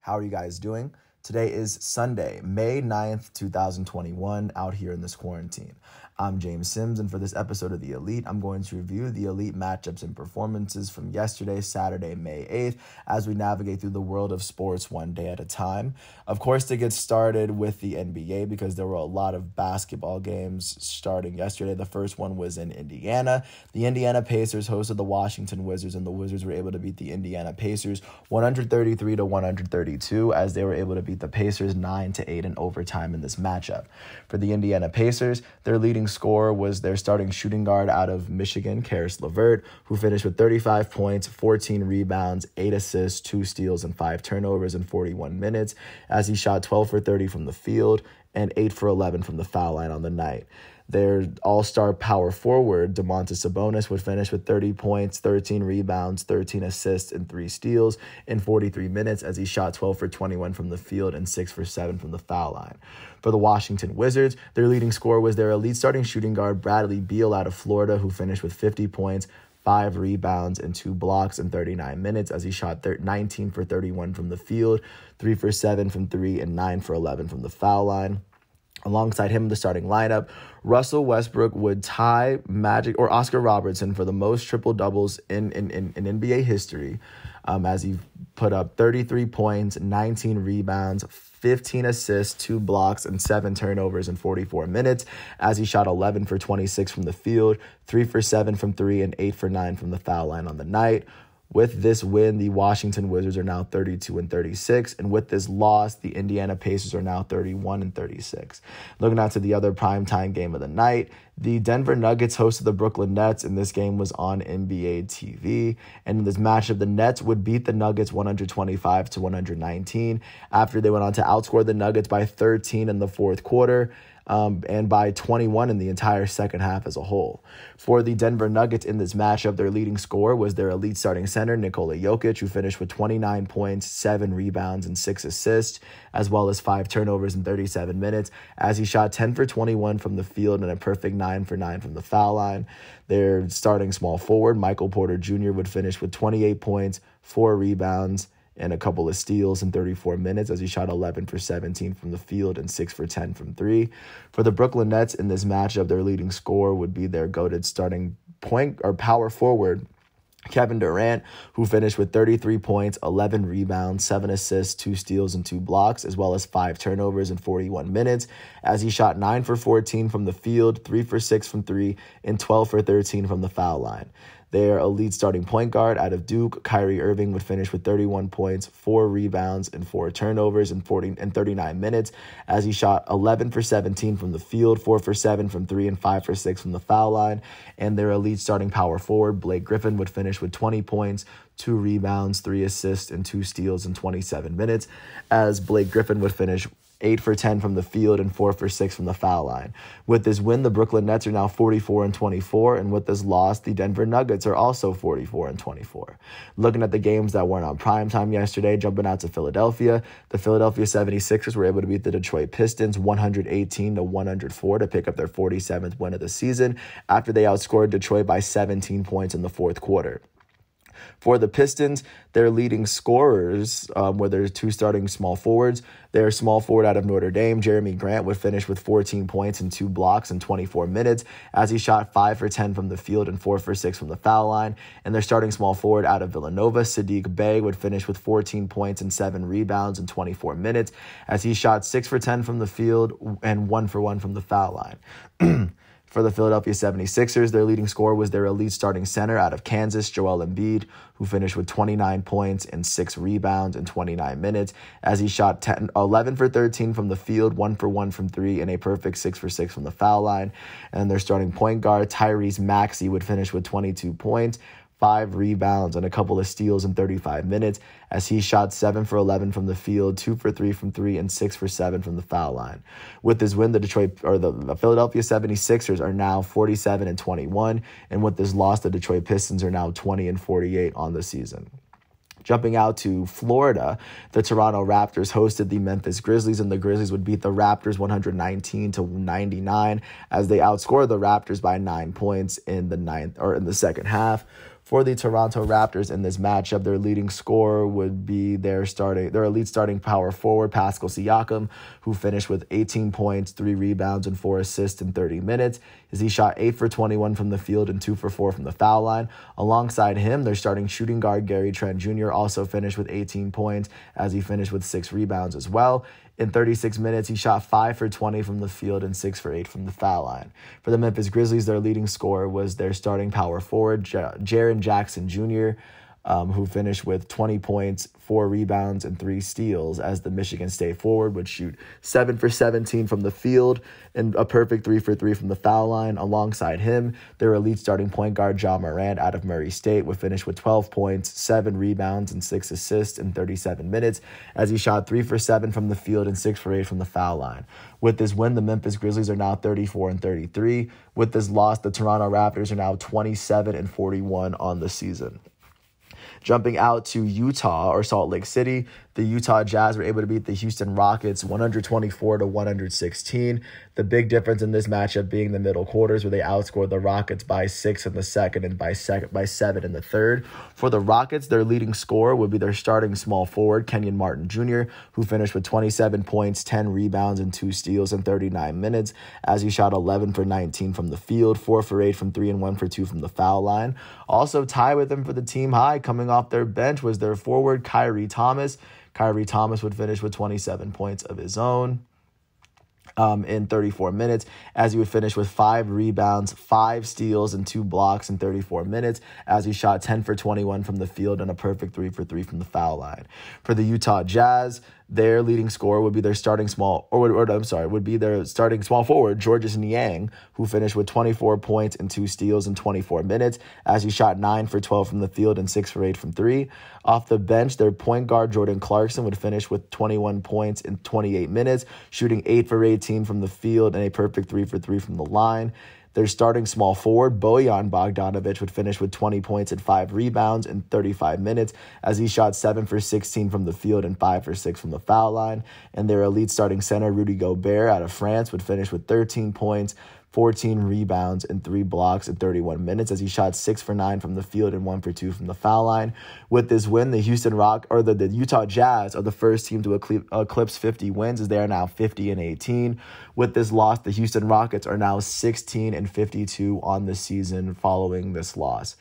How are you guys doing? Today is Sunday, May 9th, 2021, out here in this quarantine. I'm James Sims, and for this episode of The Elite, I'm going to review the Elite matchups and performances from yesterday, Saturday, May 8th, as we navigate through the world of sports one day at a time. Of course, to get started with the NBA, because there were a lot of basketball games starting yesterday. The first one was in Indiana. The Indiana Pacers hosted the Washington Wizards, and the Wizards were able to beat the Indiana Pacers 133-132, as they were able to beat the Pacers 9-8 in overtime in this matchup. For the Indiana Pacers, their leading scorer was their starting shooting guard out of Michigan, Karis LeVert, who finished with 35 points, 14 rebounds, 8 assists, 2 steals, and 5 turnovers in 41 minutes, as he shot 12 for 30 from the field and 8 for 11 from the foul line on the night. Their all-star power forward, Domantas Sabonis, would finish with 30 points, 13 rebounds, 13 assists, and 3 steals in 43 minutes as he shot 12 for 21 from the field and 6 for 7 from the foul line. For the Washington Wizards, their leading scorer was their elite starting shooting guard, Bradley Beal out of Florida, who finished with 50 points, 5 rebounds, and 2 blocks in 39 minutes as he shot 19 for 31 from the field, 3 for 7 from 3, and 9 for 11 from the foul line. Alongside him in the starting lineup, Russell Westbrook would tie Oscar Robertson for the most triple-doubles in NBA history, as he put up 33 points, 19 rebounds, 15 assists, 2 blocks, and 7 turnovers in 44 minutes, as he shot 11 for 26 from the field, 3 for 7 from 3, and 8 for 9 from the foul line on the night. With this win, the Washington Wizards are now 32-36, and with this loss, the Indiana Pacers are now 31-36. Looking out to the other primetime game of the night, the Denver Nuggets hosted the Brooklyn Nets, and this game was on NBA TV. And in this matchup, the Nets would beat the Nuggets 125-119 after they went on to outscore the Nuggets by 13 in the fourth quarter. And by 21 in the entire second half as a whole. For the Denver Nuggets in this matchup, their leading scorer was their elite starting center, Nikola Jokic, who finished with 29 points, 7 rebounds, and 6 assists, as well as 5 turnovers in 37 minutes, as he shot 10 for 21 from the field and a perfect 9 for 9 from the foul line. Their starting small forward, Michael Porter Jr., would finish with 28 points, 4 rebounds, and a couple of steals in 34 minutes as he shot 11 for 17 from the field and 6 for 10 from 3. For the Brooklyn Nets in this matchup, their leading scorer would be their goated starting point or power forward, Kevin Durant, who finished with 33 points, 11 rebounds, 7 assists, 2 steals, and 2 blocks, as well as 5 turnovers in 41 minutes, as he shot 9 for 14 from the field, 3 for 6 from 3, and 12 for 13 from the foul line. Their elite starting point guard out of Duke, Kyrie Irving, would finish with 31 points, 4 rebounds, and 4 turnovers in 39 minutes, as he shot 11 for 17 from the field, 4 for 7 from 3, and 5 for 6 from the foul line. And their elite starting power forward, Blake Griffin, would finish with 20 points, 2 rebounds, 3 assists, and 2 steals in 27 minutes, as Blake Griffin would finish 8 for 10 from the field and 4 for 6 from the foul line. With this win, the Brooklyn Nets are now 44-24, and with this loss, the Denver Nuggets are also 44-24. Looking at the games that weren't on primetime yesterday, jumping out to Philadelphia, the Philadelphia 76ers were able to beat the Detroit Pistons 118-104 to pick up their 47th win of the season after they outscored Detroit by 17 points in the fourth quarter. For the Pistons, their leading scorers were their 2 starting small forwards. Their small forward out of Notre Dame, Jeremy Grant, would finish with 14 points and 2 blocks in 24 minutes as he shot 5 for 10 from the field and 4 for 6 from the foul line. And their starting small forward out of Villanova, Saddiq Bey, would finish with 14 points and 7 rebounds in 24 minutes as he shot 6 for 10 from the field and 1 for 1 from the foul line. For the Philadelphia 76ers, their leading scorer was their elite starting center out of Kansas, Joel Embiid, who finished with 29 points and 6 rebounds in 29 minutes as he shot 11 for 13 from the field, 1 for 1 from 3, and a perfect 6 for 6 from the foul line. And their starting point guard, Tyrese Maxey, would finish with 22 points, 5 rebounds, and a couple of steals in 35 minutes as he shot 7 for 11 from the field, 2 for 3 from 3, and 6 for 7 from the foul line. With this win, the Philadelphia 76ers are now 47-21, and with this loss, the Detroit Pistons are now 20-48 on the season. Jumping out to Florida, the Toronto Raptors hosted the Memphis Grizzlies, and the Grizzlies would beat the Raptors 119-99 as they outscored the Raptors by 9 points in the second half. For the Toronto Raptors in this matchup, their leading scorer would be their elite starting power forward, Pascal Siakam, who finished with 18 points, 3 rebounds, and 4 assists in 30 minutes, as he shot 8 for 21 from the field and 2 for 4 from the foul line. Alongside him, their starting shooting guard, Gary Trent Jr., also finished with 18 points, as he finished with 6 rebounds as well. In 36 minutes, he shot 5 for 20 from the field and 6 for 8 from the foul line. For the Memphis Grizzlies, their leading scorer was their starting power forward, Jaren Jackson Jr., who finished with 20 points, 4 rebounds, and 3 steals, as the Michigan State forward would shoot 7 for 17 from the field and a perfect 3 for 3 from the foul line. Alongside him, their elite starting point guard, Ja Morant, out of Murray State, would finish with 12 points, 7 rebounds, and 6 assists in 37 minutes, as he shot 3 for 7 from the field and 6 for 8 from the foul line. With this win, the Memphis Grizzlies are now 34-33. With this loss, the Toronto Raptors are now 27-41 on the season. Jumping out to Utah or Salt Lake City, the Utah Jazz were able to beat the Houston Rockets 124-116. The big difference in this matchup being the middle quarters, where they outscored the Rockets by 6 in the second and by 7 in the third. For the Rockets, their leading scorer would be their starting small forward, Kenyon Martin Jr., who finished with 27 points, 10 rebounds, and 2 steals in 39 minutes, as he shot 11 for 19 from the field, 4 for 8 from 3, and 1 for 2 from the foul line. Also tied with him for the team high coming off their bench was their forward, Kyrie Thomas. Kyrie Thomas would finish with 27 points of his own in 34 minutes, as he would finish with 5 rebounds, 5 steals, and 2 blocks in 34 minutes, as he shot 10 for 21 from the field and a perfect 3 for 3 from the foul line. For the Utah Jazz, their leading scorer would be their starting small forward, Georges Niang, who finished with 24 points and 2 steals in 24 minutes, as he shot 9 for 12 from the field and 6 for 8 from 3. Off the bench, their point guard, Jordan Clarkson, would finish with 21 points in 28 minutes, shooting 8 for 18 from the field and a perfect 3 for 3 from the line. Their starting small forward, Bojan Bogdanovic, would finish with 20 points and 5 rebounds in 35 minutes, as he shot 7 for 16 from the field and 5 for 6 from the foul line. And their elite starting center, Rudy Gobert, out of France, would finish with 13 points, 14 rebounds, and 3 blocks in 31 minutes, as he shot 6 for 9 from the field and 1 for 2 from the foul line. With this win, the the Utah Jazz are the first team to eclipse 50 wins, as they are now 50-18. With this loss, the Houston Rockets are now 16-52 on the season following this loss.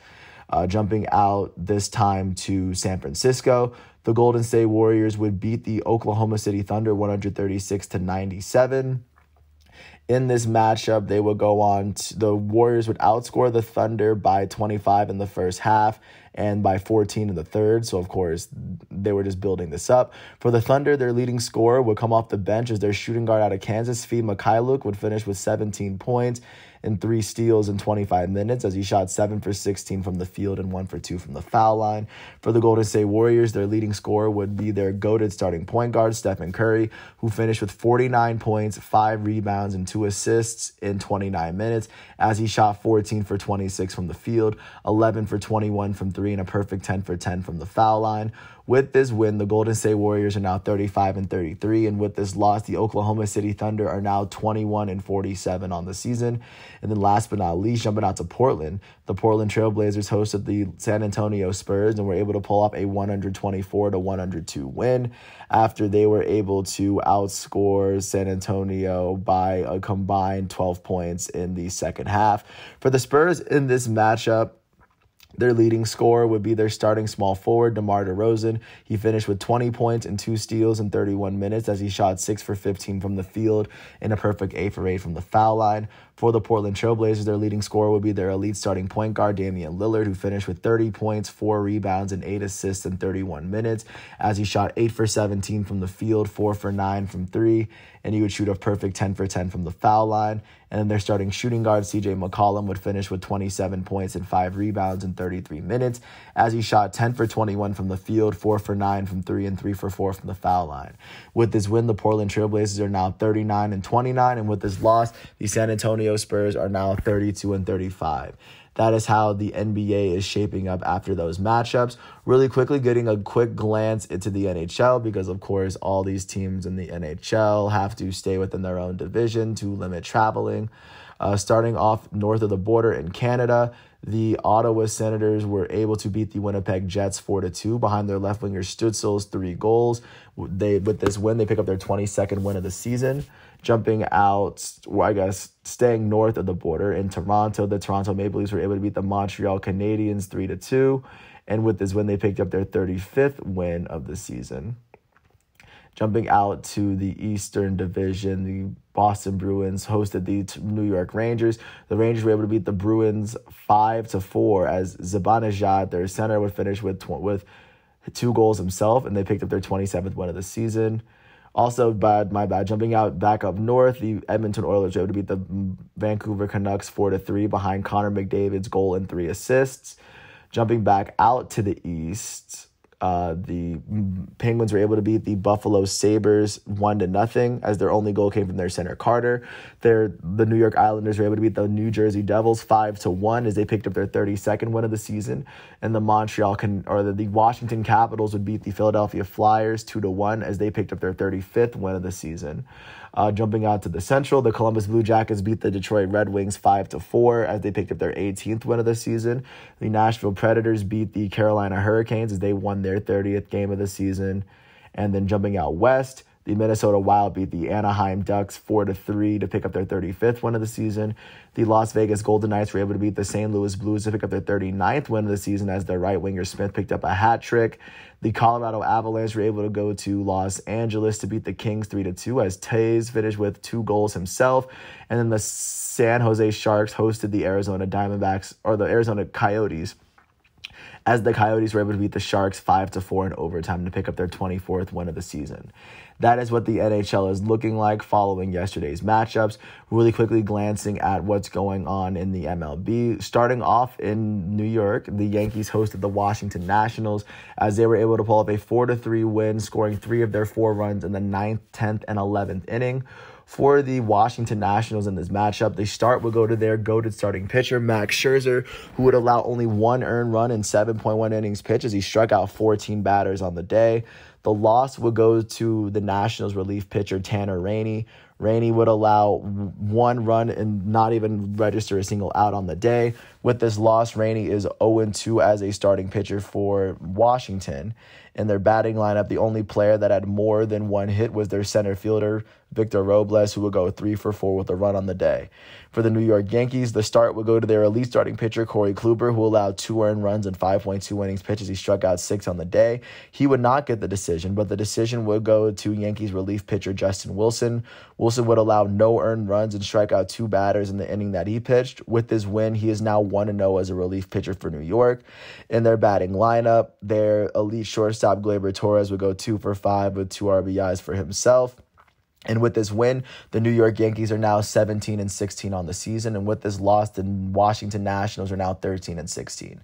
Jumping out this time to San Francisco, the Golden State Warriors would beat the Oklahoma City Thunder 136-97. In this matchup, they would go on. The Warriors would outscore the Thunder by 25 in the first half and by 14 in the third. So, of course, they were just building this up. For the Thunder, their leading scorer would come off the bench as their shooting guard out of Kansas, Svi Mykhailiuk, would finish with 17 points and 3 steals in 25 minutes, as he shot 7 for 16 from the field and 1 for 2 from the foul line. For the Golden State Warriors, their leading scorer would be their goated starting point guard, Stephen Curry, who finished with 49 points, 5 rebounds, and 2 assists in 29 minutes, as he shot 14 for 26 from the field, 11 for 21 from 3, and a perfect 10 for 10 from the foul line. With this win, the Golden State Warriors are now 35-33, and with this loss, the Oklahoma City Thunder are now 21-47 on the season. And then last but not least, jumping out to Portland, the Portland Trailblazers hosted the San Antonio Spurs and were able to pull off a 124-102 win after they were able to outscore San Antonio by a combined 12 points in the second half. For the Spurs in this matchup, their leading scorer would be their starting small forward, DeMar DeRozan. He finished with 20 points and 2 steals in 31 minutes, as he shot 6 for 15 from the field and a perfect 8 for 8 from the foul line. For the Portland Trailblazers, their leading scorer would be their elite starting point guard, Damian Lillard, who finished with 30 points, 4 rebounds, and 8 assists in 31 minutes, as he shot 8 for 17 from the field, 4 for 9 from 3, and he would shoot a perfect 10 for 10 from the foul line. And then their starting shooting guard, CJ McCollum, would finish with 27 points and 5 rebounds in 33 minutes, as he shot 10 for 21 from the field, 4 for 9 from 3, and 3 for 4 from the foul line. With this win, the Portland Trailblazers are now 39-29, and with this loss, the San Antonio Spurs are now 32-35. That is how the NBA is shaping up after those matchups. Really quickly, getting a quick glance into the NHL, because, of course, all these teams in the NHL have to stay within their own division to limit traveling. Starting off north of the border in Canada, The Ottawa Senators were able to beat the Winnipeg Jets 4-2 behind their left winger Stützle's 3 goals. With this win, they pick up their 22nd win of the season. Jumping out, staying north of the border in Toronto, the Toronto Maple Leafs were able to beat the Montreal Canadiens 3-2. And with this win, they picked up their 35th win of the season. Jumping out to the Eastern Division, the Boston Bruins hosted the New York Rangers. The Rangers were able to beat the Bruins 5-4 as Zibanejad, their center, would finish with 2 goals himself, and they picked up their 27th win of the season. Also, jumping out back up north, the Edmonton Oilers were able to beat the Vancouver Canucks 4-3 behind Connor McDavid's goal and 3 assists. Jumping back out to the east, the Penguins were able to beat the Buffalo Sabres 1-0 as their only goal came from their center Carter. The New York Islanders were able to beat the New Jersey Devils 5-1 as they picked up their 32nd win of the season. And the Washington Capitals would beat the Philadelphia Flyers 2-1 as they picked up their 35th win of the season. Jumping out to the Central, the Columbus Blue Jackets beat the Detroit Red Wings 5-4 as they picked up their 18th win of the season. The Nashville Predators beat the Carolina Hurricanes as they won their 30th game of the season. And then jumping out west, the Minnesota Wild beat the Anaheim Ducks 4-3 to pick up their 35th win of the season. The Las Vegas Golden Knights were able to beat the St. Louis Blues to pick up their 39th win of the season as their right winger Smith picked up a hat trick. The Colorado Avalanche were able to go to Los Angeles to beat the Kings 3-2 as Taves finished with 2 goals himself. And then the San Jose Sharks hosted the Arizona Coyotes as the Coyotes were able to beat the Sharks 5-4 in overtime to pick up their 24th win of the season. That is what the NHL is looking like following yesterday's matchups. Really quickly glancing at what's going on in the MLB. Starting off in New York, the Yankees hosted the Washington Nationals as they were able to pull up a 4-3 win, scoring 3 of their 4 runs in the 9th, 10th, and 11th inning. For the Washington Nationals in this matchup, the start would go to their goated starting pitcher, Max Scherzer, who would allow only 1 earned run in 7.1 innings pitched as he struck out 14 batters on the day. The loss would go to the Nationals relief pitcher, Tanner Rainey. Rainey would allow 1 run and not even register a single out on the day. With this loss, Rainey is 0-2 as a starting pitcher for Washington. In their batting lineup, the only player that had more than 1 hit was their center fielder, Victor Robles, who would go 3-for-4 with a run on the day. For the New York Yankees, the start would go to their elite starting pitcher, Corey Kluber, who allowed 2 earned runs in 5.2 innings pitched as he struck out 6 on the day. He would not get the decision, but the decision would go to Yankees relief pitcher Justin Wilson. Wilson would allow no earned runs and strike out 2 batters in the inning that he pitched. With this win, he is now 1-0 as a relief pitcher for New York. In their batting lineup, their elite shortstop, Gleyber Torres, would go 2-for-5 with 2 RBIs for himself. And with this win, the New York Yankees are now 17-16 on the season. And with this loss, the Washington Nationals are now 13-16.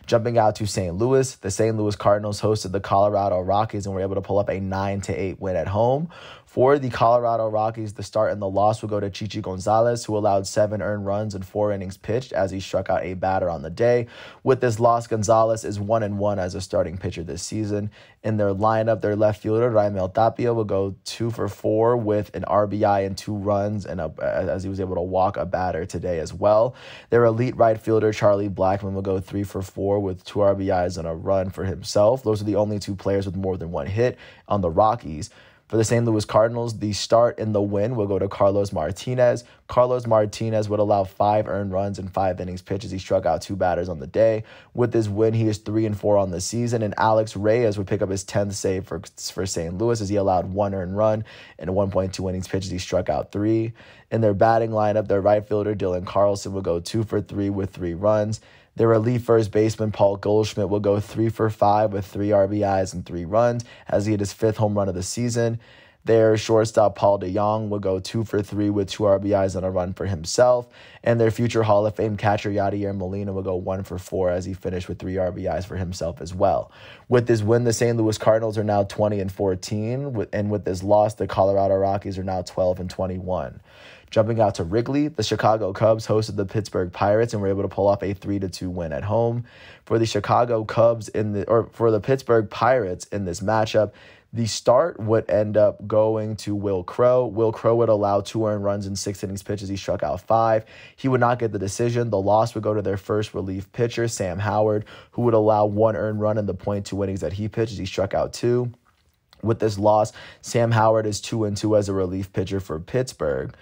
Jumping out to St. Louis, the St. Louis Cardinals hosted the Colorado Rockies and were able to pull up a 9-8 win at home. For the Colorado Rockies, the start and the loss will go to Chichi Gonzalez, who allowed 7 earned runs in 4 innings pitched as he struck out a batter on the day. With this loss, Gonzalez is 1-1 as a starting pitcher this season. In their lineup, their left fielder, Raimel Tapia, will go 2-for-4 with an RBI and 2 runs, and as he was able to walk a batter today as well. Their elite right fielder, Charlie Blackmon, will go 3-for-4 with 2 RBIs and a run for himself. Those are the only 2 players with more than 1 hit on the Rockies. For the St. Louis Cardinals, the start and the win will go to Carlos Martinez. Carlos Martinez would allow 5 earned runs in 5 innings pitched as he struck out 2 batters on the day. With this win, he is 3-4 on the season, and Alex Reyes would pick up his 10th save for St. Louis as he allowed 1 earned run in 1.2 innings pitched as he struck out 3. In their batting lineup, their right fielder, Dylan Carlson, would go 2-for-3 with 3 runs. Their elite first baseman, Paul Goldschmidt, will go 3-for-5 with 3 RBIs and 3 runs as he hit his 5th home run of the season. Their shortstop, Paul DeJong, will go 2-for-3 with 2 RBIs and a run for himself. And their future Hall of Fame catcher, Yadier Molina, will go 1-for-4 as he finished with 3 RBIs for himself as well. With this win, the St. Louis Cardinals are now 20-14. And with this loss, the Colorado Rockies are now 12-21. Jumping out to Wrigley, the Chicago Cubs hosted the Pittsburgh Pirates and were able to pull off a 3-2 win at home. For the Pittsburgh Pirates in this matchup, The start would end up going to Will Crow. Will Crow would allow 2 earned runs in 6 innings pitches. He struck out 5. He would not get the decision. The loss would go to their first relief pitcher, Sam Howard, who would allow 1 earned run in the .2 innings that he pitched. He struck out 2. With this loss, Sam Howard is 2-2 as a relief pitcher for Pittsburgh.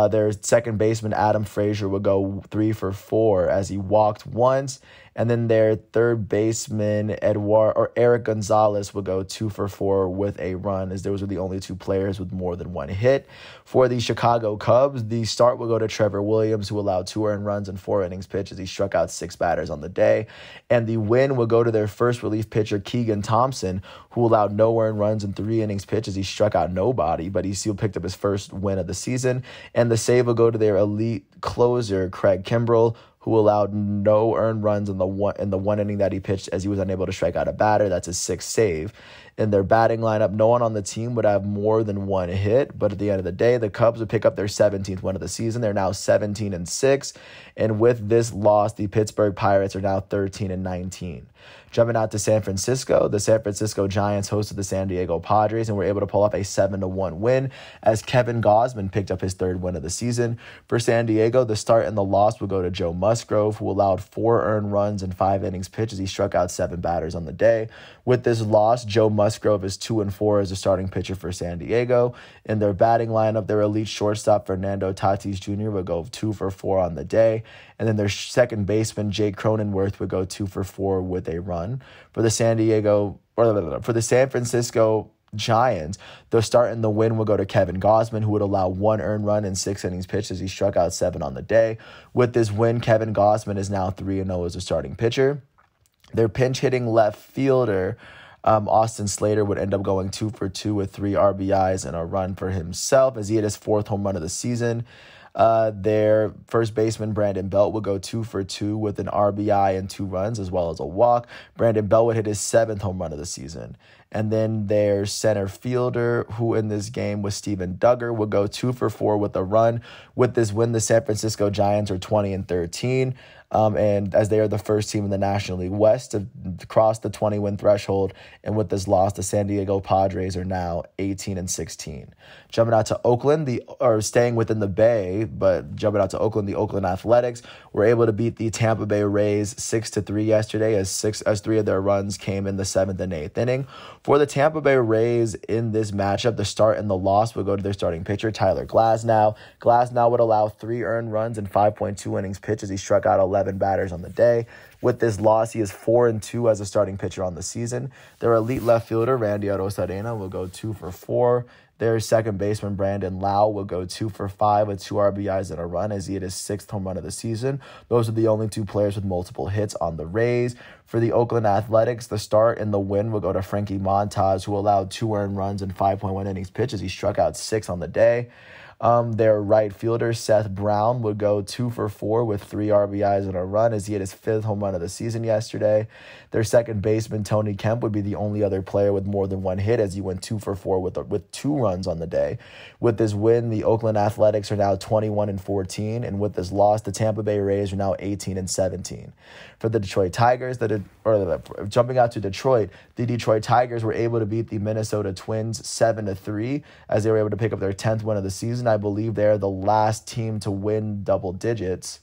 Their second baseman, Adam Frazier, would go 3 for 4 as he walked once. And then their third baseman, Eric Gonzalez, would go 2 for 4 with a run, as those were the only 2 players with more than 1 hit. For the Chicago Cubs, the start will go to Trevor Williams, who allowed 2 earned runs in 4 innings pitched as he struck out 6 batters on the day. And the win will go to their first relief pitcher, Keegan Thompson, who allowed no earned runs in 3 innings pitched as he struck out nobody, but he still picked up his first win of the season. And the save will go to their elite closer, Craig Kimbrell, who allowed no earned runs in the one inning that he pitched as he was unable to strike out a batter. That's his 6th save. In their batting lineup, no one on the team would have more than 1 hit, but at the end of the day, the Cubs would pick up their 17th win of the season. They're now 17-6, and with this loss, the Pittsburgh Pirates are now 13-19. Jumping out to San Francisco, the San Francisco Giants hosted the San Diego Padres and were able to pull off a 7-1 win as Kevin Gausman picked up his 3rd win of the season. For San Diego, the start and the loss would go to Joe Musgrove, who allowed 4 earned runs in 5 innings pitched as he struck out 7 batters on the day. With this loss, Joe Musgrove is 2-4 as a starting pitcher for San Diego. In their batting lineup, their elite shortstop, Fernando Tatis Jr., would go 2 for 4 on the day. And then their second baseman, Jake Cronenworth, would go 2 for 4 with a run. For the San Francisco Giants, the start and the win will go to Kevin Gausman, who would allow 1 earned run in 6 innings pitched as he struck out 7 on the day. With this win, Kevin Gausman is now 3-0 as a starting pitcher. Their pinch-hitting left fielder, Austin Slater, would end up going 2 for 2 with 3 RBIs and a run for himself as he hit his 4th home run of the season. Their first baseman, Brandon Belt, would go 2 for 2 with an RBI and 2 runs as well as a walk. Brandon Belt would hit his 7th home run of the season. And then their center fielder, who in this game was Steven Duggar, would go 2 for 4 with a run. With this win, the San Francisco Giants are 20-13. And as they are the first team in the National League West to cross the 20-win threshold. And with this loss, the San Diego Padres are now 18-16. Jumping out to Oakland, staying within the Bay, but jumping out to Oakland, the Oakland Athletics were able to beat the Tampa Bay Rays 6-3 yesterday as 3 of their runs came in the 7th and 8th inning. For the Tampa Bay Rays in this matchup, the start and the loss would go to their starting pitcher, Tyler Glasnow. Glasnow would allow 3 earned runs in 5.2 innings pitched as he struck out 11 batters on the day. With this loss, he is 4-2 as a starting pitcher on the season. Their elite left fielder, Randy Arozarena, will go 2 for 4. Their second baseman, Brandon Lau, will go 2 for 5 with 2 RBIs and a run as he hit his 6th home run of the season. Those are the only 2 players with multiple hits on the Rays. For the Oakland Athletics, the start and the win will go to Frankie Montas, who allowed 2 earned runs in 5.1 innings pitched as he struck out 6 on the day. Their right fielder, Seth Brown, would go 2 for 4 with 3 RBIs and a run as he hit his 5th home run of the season yesterday. Their second baseman, Tony Kemp, would be the only other player with more than 1 hit as he went 2 for 4 with 2 runs on the day. With this win, the Oakland Athletics are now 21-14, and with this loss, the Tampa Bay Rays are now 18-17. For the Detroit Tigers, jumping out to Detroit, the Detroit Tigers were able to beat the Minnesota Twins 7-3 as they were able to pick up their 10th win of the season. I believe they're the last team to win double digits,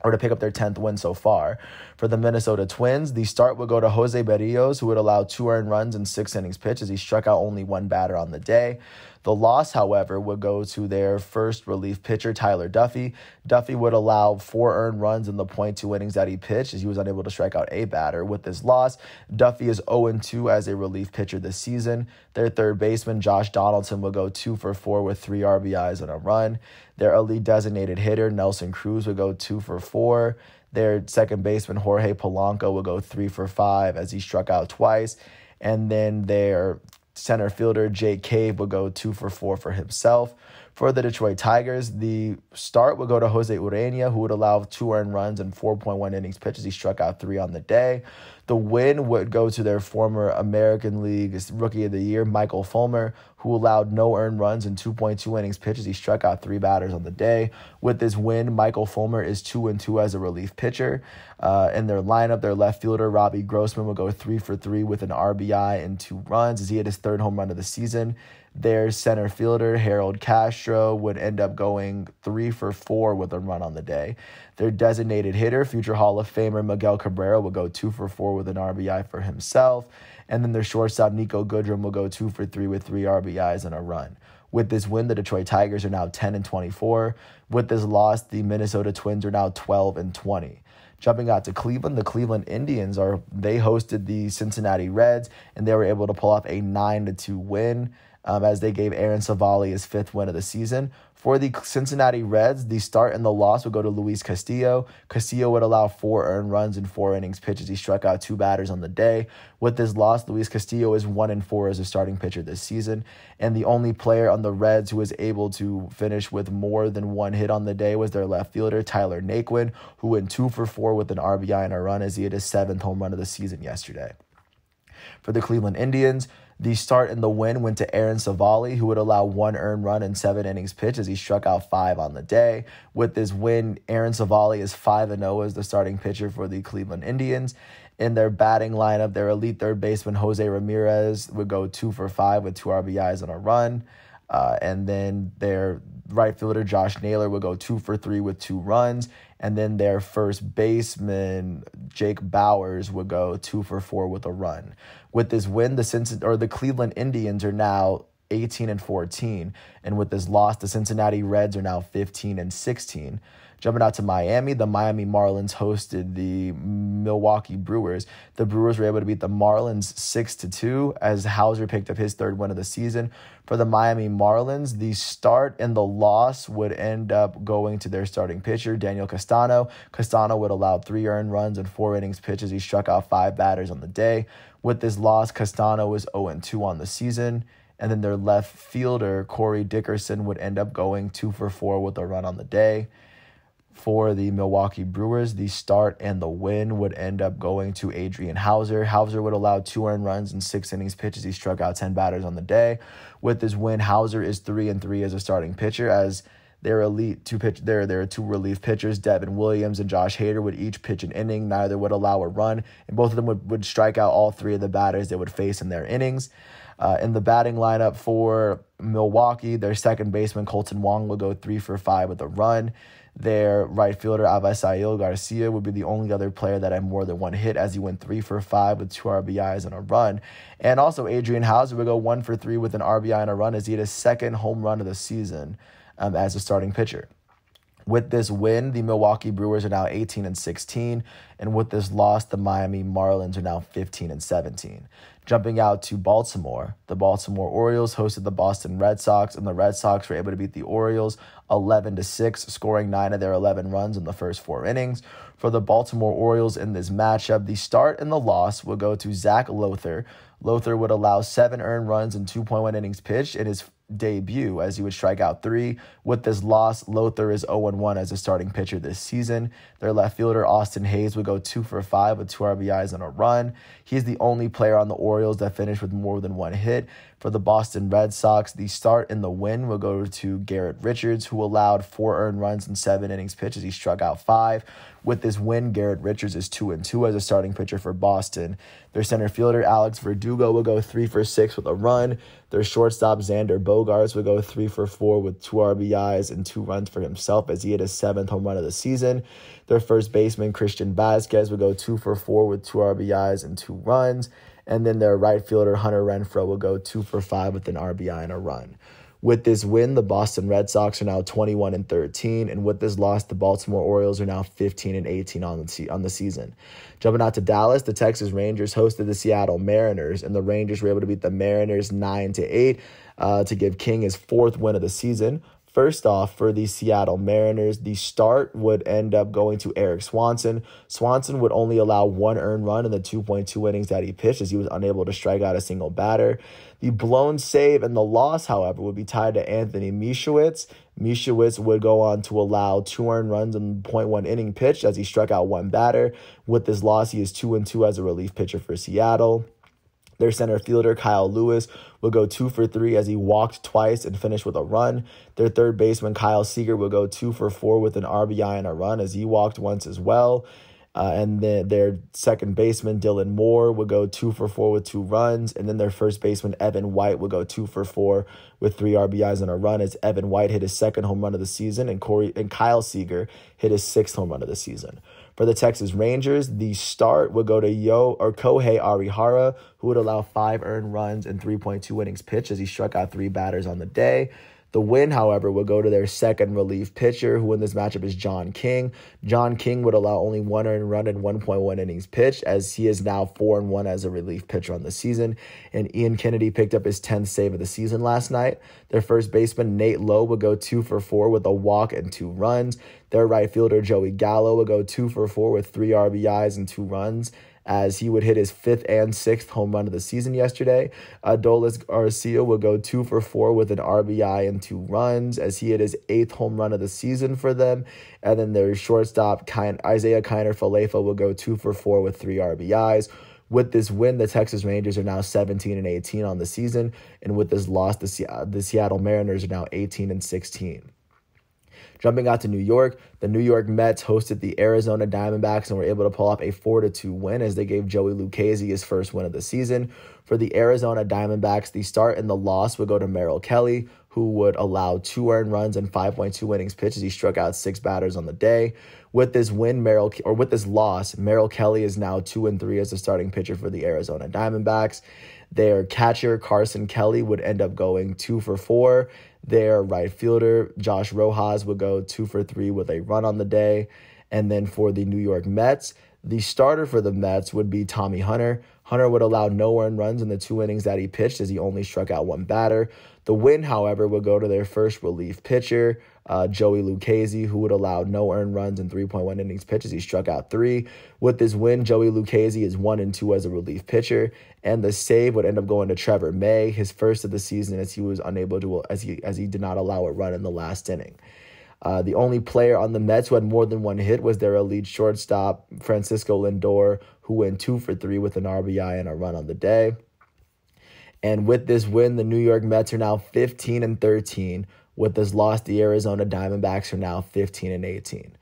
or to pick up their 10th win so far. For the Minnesota Twins, the start would go to Jose Berrios, who would allow 2 earned runs in 6 innings pitched as he struck out only 1 batter on the day. The loss, however, would go to their first relief pitcher, Tyler Duffy. Duffy would allow 4 earned runs in the .2 innings that he pitched as he was unable to strike out a batter. With this loss, Duffy is 0-2 as a relief pitcher this season. Their third baseman, Josh Donaldson, will go 2 for 4 with 3 RBIs and a run. Their elite designated hitter, Nelson Cruz, would go 2 for 4. Their second baseman, Jorge Polanco, will go 3 for 5 as he struck out twice. And then their center fielder, Jake Cave, would go 2 for 4 for himself. For the Detroit Tigers, the start would go to Jose Urena, who would allow 2 earned runs and 4.1 innings pitched as he struck out 3 on the day. The win would go to their former American League Rookie of the Year, Michael Fulmer, who allowed no earned runs and 2.2 innings pitched as he struck out 3 batters on the day. With this win, Michael Fulmer is 2-2 as a relief pitcher. In their lineup, their left fielder, Robbie Grossman, would go 3 for 3 with an RBI and 2 runs as he had his 3rd home run of the season. Their center fielder, Harold Castro, would end up going 3 for 4 with a run on the day. Their designated hitter, future Hall of Famer Miguel Cabrera, will go 2 for 4 with an RBI for himself. And then their shortstop, Nico Goodrum, will go 2 for 3 with 3 RBIs and a run. With this win, the Detroit Tigers are now 10-24. With this loss, the Minnesota Twins are now 12-20. Jumping out to Cleveland, the Cleveland Indians they hosted the Cincinnati Reds, and they were able to pull off a 9-2 win. As they gave Aaron Savali his 5th win of the season. For the Cincinnati Reds, the start and the loss would go to Luis Castillo. Castillo would allow 4 earned runs and 4 innings pitched as he struck out 2 batters on the day. With this loss, Luis Castillo is 1-4 as a starting pitcher this season. And the only player on the Reds who was able to finish with more than 1 hit on the day was their left fielder, Tyler Naquin, who went 2 for 4 with an RBI and a run as he had his 7th home run of the season yesterday. For the Cleveland Indians, the start and the win went to Aaron Savali, who would allow 1 earned run and 7 innings pitched as he struck out 5 on the day. With this win, Aaron Savali is 5-0 as the starting pitcher for the Cleveland Indians. In their batting lineup, their elite third baseman, Jose Ramirez, would go 2 for 5 with 2 RBIs and a run. And then their right fielder, Josh Naylor, would go 2 for 3 with 2 runs. And then their first baseman, Jake Bowers, would go 2 for 4 with a run. With this win, the Cleveland Indians are now 18-14. And with this loss, the Cincinnati Reds are now 15-16. Jumping out to Miami, the Miami Marlins hosted the Milwaukee Brewers. The Brewers were able to beat the Marlins 6-2 as Hauser picked up his 3rd win of the season. For the Miami Marlins, the start and the loss would end up going to their starting pitcher, Daniel Castano. Castano would allow 3 earned runs and 4 innings pitched as he struck out 5 batters on the day. With this loss, Castano is 0-2 on the season. And then their left fielder, Corey Dickerson, would end up going 2 for 4 with a run on the day. For the Milwaukee Brewers, the start and the win would end up going to Adrian Hauser. Hauser would allow 2 earned runs and 6 innings pitched as he struck out 10 batters on the day. With this win, Hauser is 3-3 as a starting pitcher as their elite there are 2 relief pitchers, Devin Williams and Josh Hader, would each pitch an inning. Neither would allow a run, and both of them would strike out all 3 of the batters they would face in their innings. In the batting lineup for Milwaukee, their second baseman, Colton Wong, would go 3 for 5 with a run. Their right fielder, Avisail Garcia, would be the only other player that had more than 1 hit as he went 3 for 5 with 2 RBIs and a run. And also Adrian Hauser would go 1 for 3 with an RBI and a run as he had his 2nd home run of the season as a starting pitcher. With this win, the Milwaukee Brewers are now 18-16, and with this loss, the Miami Marlins are now 15-17. Jumping out to Baltimore, the Baltimore Orioles hosted the Boston Red Sox, and the Red Sox were able to beat the Orioles 11-6, scoring 9 of their 11 runs in the first 4 innings. For the Baltimore Orioles in this matchup, the start and the loss will go to Zach Lothar. Lothar would allow 7 earned runs and 2.1 innings pitched in his debut as he would strike out 3. With this loss, Lothar is 0-1 as a starting pitcher this season. Their left fielder, Austin Hayes, would go 2 for 5 with 2 RBIs and a run. He's the only player on the Orioles that finished with more than 1 hit. For the Boston Red Sox, the start and the win will go to Garrett Richards, who allowed 4 earned runs and 7 innings pitched as he struck out 5. With this win, Garrett Richards is 2-2 as a starting pitcher for Boston. Their center fielder, Alex Verdugo, will go 3 for 6 with a run. Their shortstop, Xander Bogaerts, will go 3 for 4 with 2 RBIs and 2 runs for himself as he had his 7th home run of the season. Their first baseman, Christian Vazquez, will go 2 for 4 with 2 RBIs and 2 runs. And then their right fielder, Hunter Renfroe, will go 2 for 5 with an RBI and a run. With this win, the Boston Red Sox are now 21-13, and with this loss, the Baltimore Orioles are now 15-18 on the season. Jumping out to Dallas, the Texas Rangers hosted the Seattle Mariners, and the Rangers were able to beat the Mariners 9-8 to give King his 4th win of the season. First off, for the Seattle Mariners, the start would end up going to Eric Swanson. Swanson would only allow 1 earned run in the 2.2 innings that he pitched, as he was unable to strike out a single batter. The blown save and the loss, however, would be tied to Anthony Misiewicz. Misiewicz would go on to allow 2 earned runs in the 0.1 inning pitched, as he struck out 1 batter. With this loss, he is 2-2 as a relief pitcher for Seattle. Their center fielder, Kyle Lewis, will go 2 for 3 as he walked twice and finished with a run. Their third baseman, Kyle Seager, will go 2 for 4 with an RBI and a run, as he walked once as well. And then their second baseman, Dylan Moore, would go 2 for 4 with 2 runs. And then their first baseman, Evan White, would go 2 for 4 with 3 RBIs and a run, as Evan White hit his 2nd home run of the season and Kyle Seager hit his 6th home run of the season. For the Texas Rangers, the start would go to Kohei Arihara, who would allow 5 earned runs and 3.2 innings pitched, as he struck out 3 batters on the day. The win, however, would go to their second relief pitcher, who in this matchup is John King. John King would allow only 1 earned run and 1.1 innings pitched, as he is now 4-1 as a relief pitcher on the season. And Ian Kennedy picked up his 10th save of the season last night. Their first baseman, Nate Lowe, would go 2 for 4 with a walk and 2 runs. Their right fielder, Joey Gallo, would go 2 for 4 with 3 RBIs and 2 runs, as he would hit his 5th and 6th home run of the season yesterday. Adolis Garcia would go 2 for 4 with an RBI and 2 runs, as he hit his 8th home run of the season for them. And then their shortstop, Isaiah Kiner-Falefa, would go 2 for 4 with 3 RBIs. With this win, the Texas Rangers are now 17-18 on the season, and with this loss, the Seattle Mariners are now 18-16. Jumping out to New York, the New York Mets hosted the Arizona Diamondbacks and were able to pull off a 4-2 win, as they gave Joey Lucchesi his first win of the season. For the Arizona Diamondbacks, the start and the loss would go to Merrill Kelly, who would allow 2 earned runs and 5.2 innings pitched, as he struck out 6 batters on the day. With this loss, Merrill Kelly is now 2-3 as the starting pitcher for the Arizona Diamondbacks. Their catcher, Carson Kelly, would end up going 2 for 4. Their right fielder, Josh Rojas, would go 2 for 3 with a run on the day. And then for the New York Mets, the starter for the Mets would be Tommy Hunter. Hunter would allow no earned runs in the 2 innings that he pitched, as he only struck out 1 batter. The win, however, would go to their first relief pitcher, Joey Lucchesi, who would allow no earned runs in 3.1 innings pitched, as he struck out 3. With this win, Joey Lucchesi is 1-2 as a relief pitcher, and the save would end up going to Trevor May, his first of the season, as he was unable to as he did not allow a run in the last inning. The only player on the Mets who had more than 1 hit was their elite shortstop, Francisco Lindor, who went 2 for 3 with an RBI and a run on the day. And with this win, the New York Mets are now 15-13. With this loss, the Arizona Diamondbacks are now 15-18.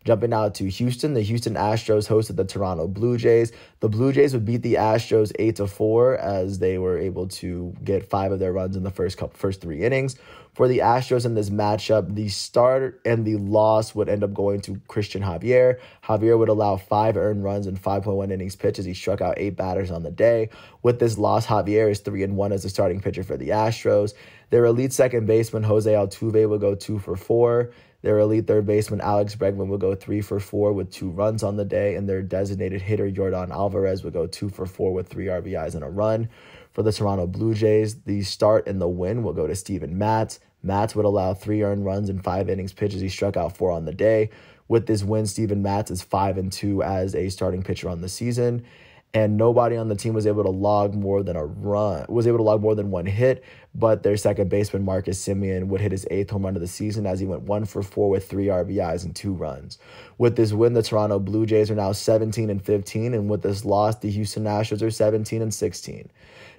Jumping out to Houston, the Houston Astros hosted the Toronto Blue Jays. The Blue Jays would beat the Astros 8-4, as they were able to get 5 of their runs in the first 3 innings. For the Astros in this matchup, the start and the loss would end up going to Christian Javier. Javier would allow 5 earned runs and 5.1 innings pitched, as he struck out 8 batters on the day. With this loss, Javier is 3-1 as the starting pitcher for the Astros. Their elite second baseman, Jose Altuve, would go 2 for 4. Their elite third baseman, Alex Bregman, would go 3 for 4 with 2 runs on the day, and their designated hitter, Yordan Alvarez, would go 2 for 4 with 3 RBIs and a run. For the Toronto Blue Jays, the start and the win will go to Steven Matz. Matz would allow 3 earned runs and 5 innings pitched, as he struck out 4 on the day. With this win, Steven Matz is 5-2 as a starting pitcher on the season. And nobody on the team was able to log more than 1 hit, but their second baseman, Marcus Semien, would hit his 8th home run of the season, as he went 1 for 4 with 3 RBIs and 2 runs. With this win, the Toronto Blue Jays are now 17-15, and with this loss, the Houston Astros are 17-16.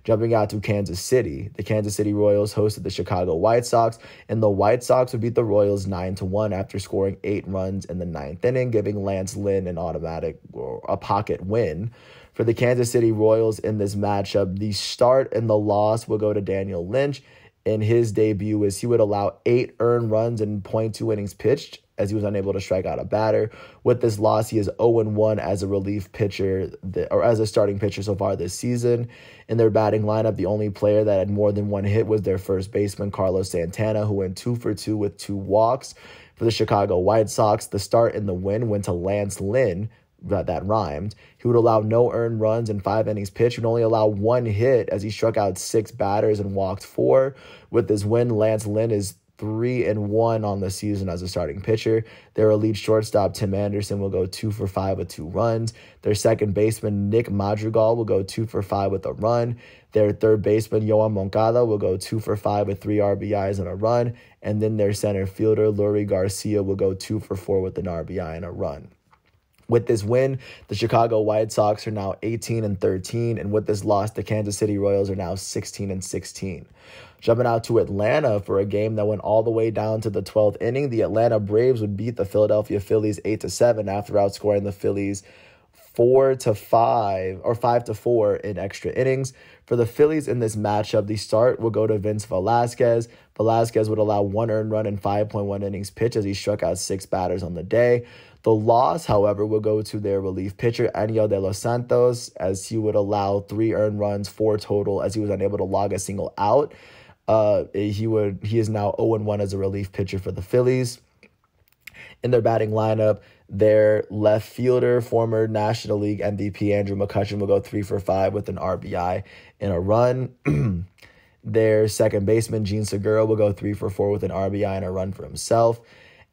Jumping out to Kansas City, the Kansas City Royals hosted the Chicago White Sox, and the White Sox would beat the Royals 9-1 after scoring 8 runs in the 9th inning, giving Lance Lynn a pocket win. For the Kansas City Royals in this matchup, the start and the loss will go to Daniel Lynch. In his debut, as he would allow 8 earned runs and 0.2 innings pitched, as he was unable to strike out a batter. With this loss, he is 0-1 as a relief pitcher, or as a starting pitcher so far this season. In their batting lineup, the only player that had more than 1 hit was their first baseman, Carlos Santana, who went 2 for 2 with 2 walks. For the Chicago White Sox, the start and the win went to Lance Lynn. That rhymed. He would allow no earned runs and 5 innings pitched, would only allow 1 hit, as he struck out 6 batters and walked 4. With this win, Lance Lynn is 3-1 on the season as a starting pitcher. Their elite shortstop, Tim Anderson, will go 2 for 5 with 2 runs. Their second baseman, Nick Madrigal, will go 2 for 5 with a run. Their third baseman, Yoan Moncada, will go 2 for 5 with 3 RBIs and a run. And then their center fielder, Lurie Garcia, will go 2 for 4 with an RBI and a run. With this win, the Chicago White Sox are now 18-13, and with this loss, the Kansas City Royals are now 16-16. Jumping out to Atlanta for a game that went all the way down to the 12th inning, the Atlanta Braves would beat the Philadelphia Phillies 8-7 after outscoring the Phillies 4-5 or 5-4 in extra innings. For the Phillies in this matchup, the start will go to Vince Velasquez. Velasquez would allow 1 earned run in 5.1 innings pitched as he struck out 6 batters on the day. The loss, however, will go to their relief pitcher, Aniel de los Santos, as he would allow 3 earned runs, 4 total, as he was unable to log a single out. He is now 0-1 as a relief pitcher for the Phillies. In their batting lineup, their left fielder, former National League MVP Andrew McCutchen, will go 3 for 5 with an RBI and a run. Their second baseman, Gene Segura, will go 3 for 4 with an RBI and a run for himself.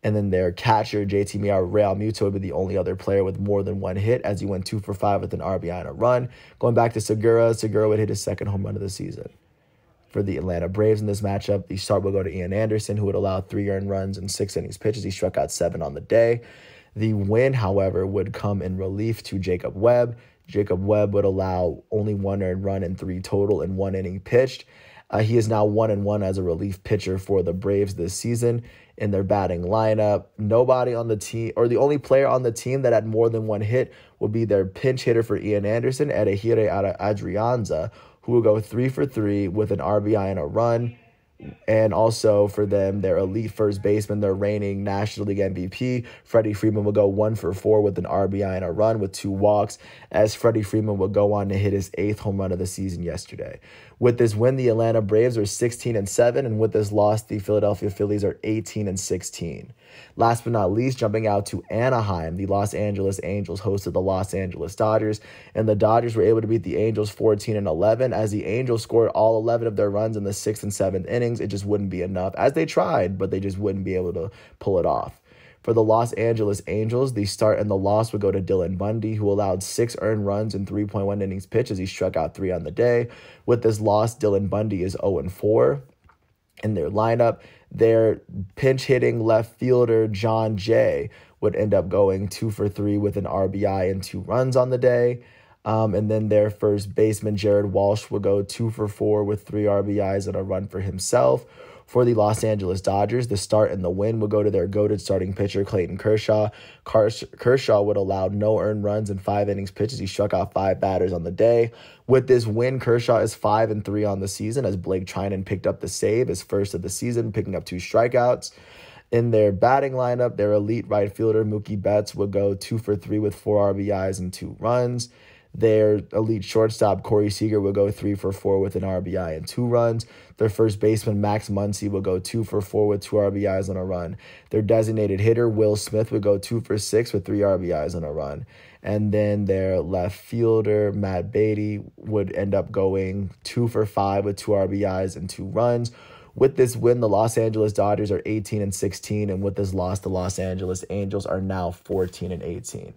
And then their catcher, JT Realmuto, would be the only other player with more than 1 hit as he went 2 for 5 with an RBI and a run. Going back to Segura, Segura would hit his second home run of the season. For the Atlanta Braves in this matchup, the start will go to Ian Anderson, who would allow 3 earned runs and 6 innings pitched. He struck out 7 on the day. The win, however, would come in relief to Jacob Webb. Jacob Webb would allow only 1 earned run and 3 total in 1 inning pitched. He is now 1-1 as a relief pitcher for the Braves this season. In their batting lineup, nobody on the team, or the only player on the team that had more than 1 hit will be their pinch hitter for Ian Anderson, Edehire Adrianza, who will go 3 for 3 with an RBI and a run. And also for them, their elite first baseman, their reigning National League MVP, Freddie Freeman, will go 1 for 4 with an RBI and a run with 2 walks, as Freddie Freeman will go on to hit his 8th home run of the season yesterday. With this win, the Atlanta Braves are 16-7, and with this loss, the Philadelphia Phillies are 18-16. Last but not least, jumping out to Anaheim, the Los Angeles Angels hosted the Los Angeles Dodgers, and the Dodgers were able to beat the Angels 14-11, as the Angels scored all 11 of their runs in the 6th and 7th innings. It just wouldn't be enough, as they tried, but they just wouldn't be able to pull it off. For the Los Angeles Angels, the start and the loss would go to Dylan Bundy, who allowed 6 earned runs in 3.1 innings pitched as he struck out 3 on the day. With this loss, Dylan Bundy is 0-4. In their lineup, their pinch-hitting left fielder, John Jay, would end up going 2 for 3 with an RBI and 2 runs on the day. And then their first baseman, Jared Walsh, would go 2 for 4 with 3 RBIs and a run for himself. For the Los Angeles Dodgers, the start and the win would go to their goated starting pitcher, Clayton Kershaw. Kershaw would allow no earned runs in 5 innings pitched as he struck out 5 batters on the day. With this win, Kershaw is 5-3 on the season as Blake Trinan picked up the save, his first of the season, picking up 2 strikeouts. In their batting lineup, their elite right fielder, Mookie Betts, would go 2 for 3 with 4 RBIs and 2 runs. Their elite shortstop, Corey Seager, will go 3 for 4 with an RBI and 2 runs. Their first baseman, Max Muncy, will go 2 for 4 with 2 RBIs and a run. Their designated hitter, Will Smith, would go 2 for 6 with 3 RBIs and a run. And then their left fielder, Matt Beatty, would end up going 2 for 5 with 2 RBIs and 2 runs. With this win, the Los Angeles Dodgers are 18-16, and with this loss, the Los Angeles Angels are now 14-18.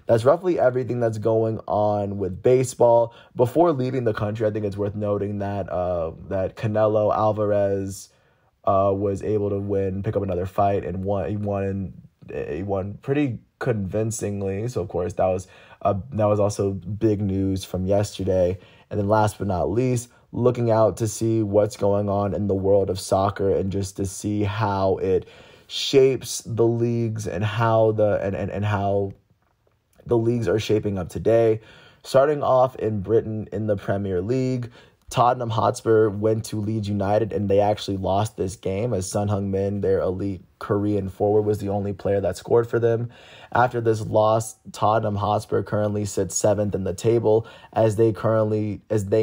That's roughly everything that's going on with baseball. Before leaving the country, I think it's worth noting that that Canelo Alvarez was able to pick up another fight, and he won pretty convincingly. So of course that was also big news from yesterday. And then last but not least, looking out to see what's going on in the world of soccer and just to see how it shapes the leagues and how how the leagues are shaping up today. Starting off in Britain in the Premier League, Tottenham Hotspur went to Leeds United and they actually lost this game as Son Heung-min, their elite Korean forward, was the only player that scored for them. After this loss, Tottenham Hotspur currently sits 7th in the table as they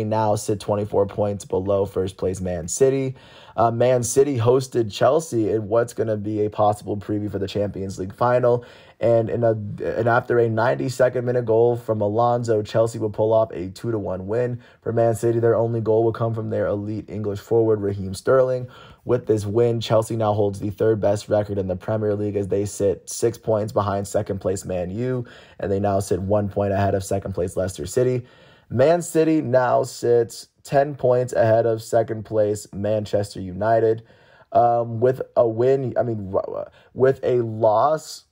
now sit 24 points below first place Man City. Man City hosted Chelsea in what's going to be a possible preview for the Champions League final. And after a 92nd minute goal from Alonso, Chelsea will pull off a 2-1 win. For Man City, their only goal will come from their elite English forward, Raheem Sterling. With this win, Chelsea now holds the third best record in the Premier League as they sit 6 points behind second place Man U, and they now sit 1 point ahead of second place Leicester City. Man City now sits 10 points ahead of second place Manchester United. With a win, with a loss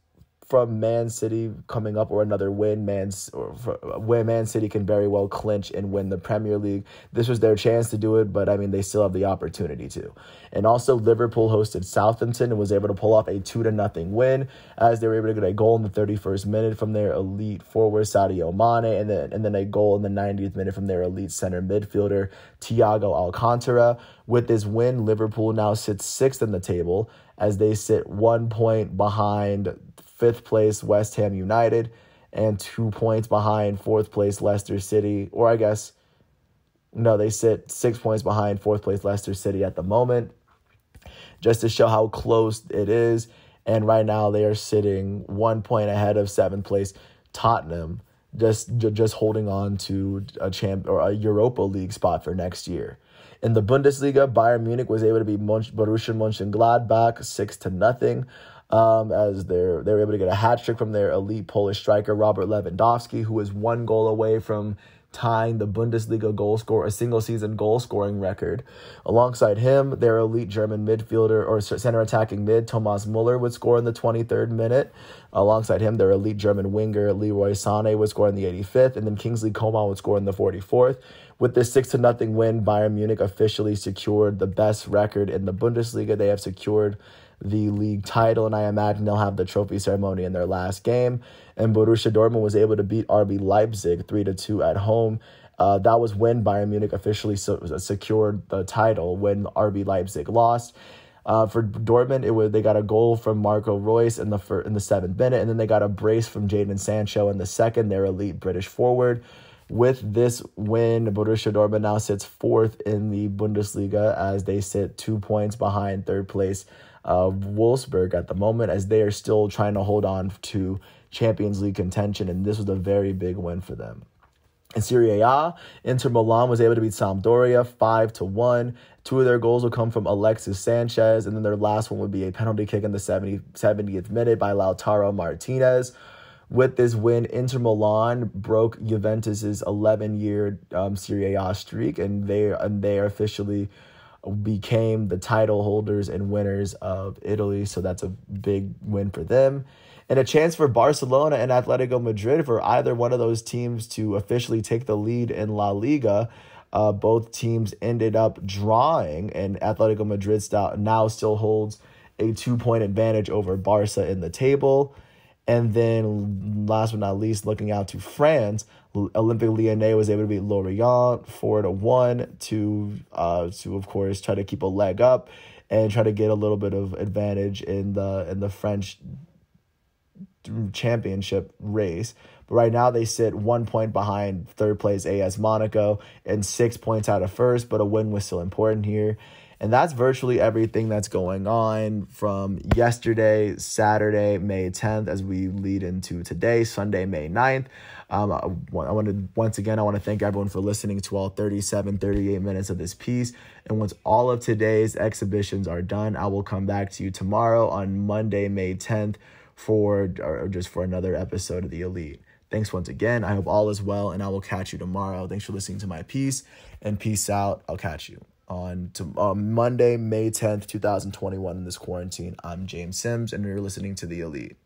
from Man City coming up or another win, Man City can very well clinch and win the Premier League. This was their chance to do it, but they still have the opportunity to. And also Liverpool hosted Southampton and was able to pull off a 2-0 win as they were able to get a goal in the 31st minute from their elite forward Sadio Mane and then a goal in the 90th minute from their elite center midfielder Thiago Alcantara. With this win, Liverpool now sits 6th in the table as they sit 1 point behind 5th place West Ham United and 2 points behind 4th place Leicester City. They sit 6 points behind 4th place Leicester City at the moment, just to show how close it is. And right now they are sitting 1 point ahead of 7th place Tottenham, just holding on to a Europa League spot for next year. In the Bundesliga, Bayern Munich was able to beat Borussia Mönchengladbach 6-0. As they were able to get a hat trick from their elite Polish striker Robert Lewandowski, who is 1 goal away from tying the Bundesliga single-season goal-scoring record. Alongside him, their elite German midfielder or center-attacking mid Thomas Müller would score in the 23rd minute. Alongside him, their elite German winger Leroy Sané would score in the 85th, and then Kingsley Coman would score in the 44th. With this 6-0 win, Bayern Munich officially secured the best record in the Bundesliga. They have secured the league title, and I imagine they'll have the trophy ceremony in their last game. And Borussia Dortmund was able to beat RB Leipzig 3-2 at home. That was when Bayern Munich officially secured the title when RB Leipzig lost. For Dortmund, they got a goal from Marco Reus in the 7th minute, and then they got a brace from Jadon Sancho in the 2nd, their elite British forward. With this win, Borussia Dortmund now sits 4th in the Bundesliga as they sit 2 points behind 3rd place Wolfsburg at the moment, as they are still trying to hold on to Champions League contention, and this was a very big win for them. In Serie A, Inter Milan was able to beat Sampdoria 5-1. 2 of their goals will come from Alexis Sanchez, and then their last one would be a penalty kick in the 70th minute by Lautaro Martinez. With this win, Inter Milan broke Juventus's 11-year Serie A streak, and they officially became the title holders and winners of Italy, so that's a big win for them. And a chance for Barcelona and Atletico Madrid for either one of those teams to officially take the lead in La Liga. Both teams ended up drawing, and Atletico Madrid now still holds a 2-point advantage over Barca in the table. And then, last but not least, looking out to France, Olympique Lyonnais was able to beat Lorient 4-1 to of course try to keep a leg up and try to get a little bit of advantage in the French championship race. But right now they sit 1 point behind 3rd place AS Monaco and 6 points out of first, but a win was still important here. And that's virtually everything that's going on from yesterday, Saturday, May 10th, as we lead into today, Sunday, May 9th. I want to thank everyone for listening to all 38 minutes of this piece. And once all of today's exhibitions are done, I will come back to you tomorrow on Monday, May 10th, for another episode of The Elite. Thanks once again. I hope all is well, and I will catch you tomorrow. Thanks for listening to my piece, and peace out. I'll catch you on Monday, May 10th, 2021 in this quarantine. I'm James Sims, and you're listening to The Elite.